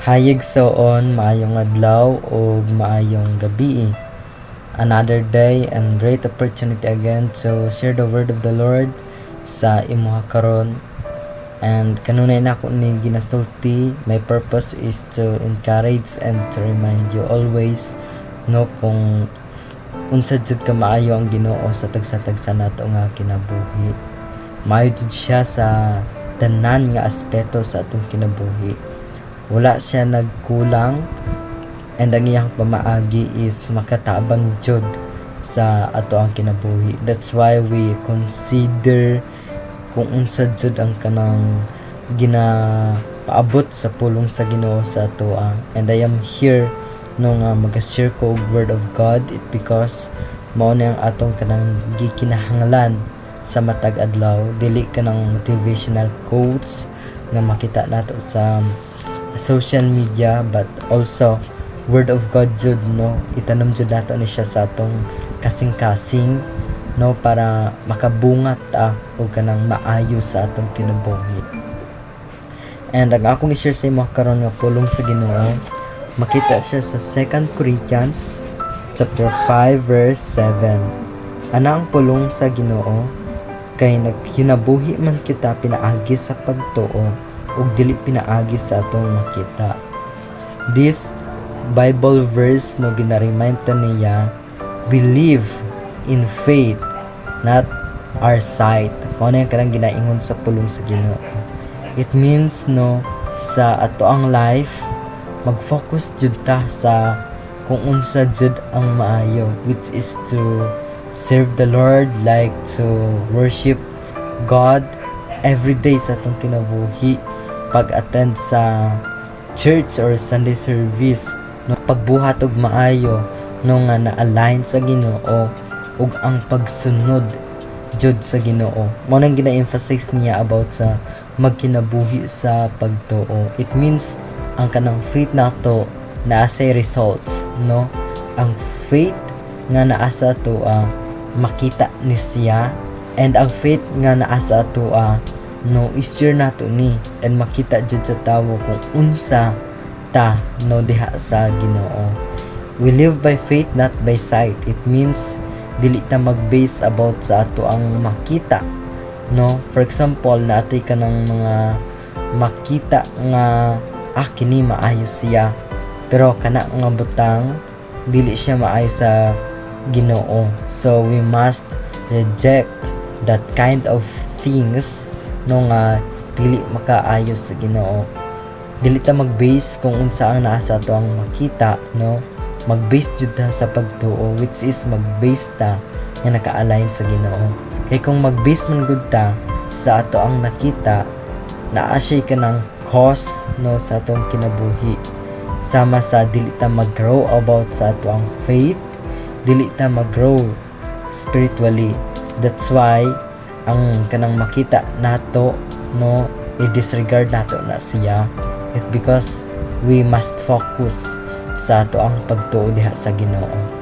Hayig soon, maayong adlaw o maayong gabi. Another day and great opportunity again to share the word of the Lord sa imuha karon. And kanunay na ako ni ginasulti, my purpose is to encourage and to remind you always no kung unsa jud ka maayo ang Ginoo sa tagsa-tagsa nato nga kinabuhi. Maayo jud siya sa tanan nga aspeto sa atong kinabuhi. Wala siya nagkulang, and ang iyang pamaagi is makatabang jud sa ato ang kinabuhi. That's why we consider kung unsa jud ang kanang ginapaabot sa pulong sa Ginoo sa ato. And I am here no nga mag-share ko og word of God, it because mao na ang atong kanang gikinahanglan sa matag adlaw. Dili kanang motivational quotes nga makita nato sa social media, but also word of God jud no, itanom jud nato ni siya sa atong kasing-kasing no, para makabungat o kanang maayo sa atong kinabuhi. And ang akong i-share sa imo karon nga pulong sa Ginoo, makita siya sa 2 Corinthians chapter 5 verse 7. Ana ang pulong sa Ginoo, kay nagkinabuhi man kita pinaagi sa pagtuo ug dili pinaagi sa atong makita. This Bible verse no gina-remind ta niya, believe in faith, not our sight. Mao na yung kanang ginaingon sa pulong sa Ginoo. It means no, sa ato ang life mag-focus jud ta sa kung unsa jud ang maayo, which is to serve the Lord, like to worship God every day sa atong kinabuhi, pag-attend sa church or Sunday service no, pagbuhat og maayo no nga na-align sa Ginoo ug ang pagsunod jud sa Ginoo. Mao nang gina-emphasize niya about sa magkinabuhi sa pagtuo. It means ang kanang faith nato naa sa results no, ang faith nga naa sa ato makita ni siya, and ang faith nga naa sa ato no, i-share nato ni and makita jud sa tawo kung unsa ta no diha sa Ginoo. We live by faith, not by sight. It means dili ta mag-base about sa ato ang makita no. For example, naatay ka ng mga makita nga kini maayo siya, pero kana nga butang dili siya maayo sa Ginoo. So we must reject that kind of things no nga dili makaayo sa Ginoo. Dili ta mag-base kung unsa ang naa sa ato ang makita no, mag-base jud ta sa pagtuo, which is mag-base ta nga naka-align sa Ginoo. Kay kung mag-base man gud ta sa ato ang nakita, naa siya kanang cause no sa atong kinabuhi, sama sa dili ta mag-grow about sa ato ang faith, dili ta mag-grow spiritually. That's why ang kanang makita nato no, i-disregard nato na siya. It's because we must focus sa ato ang pagtuo diha sa Ginoo.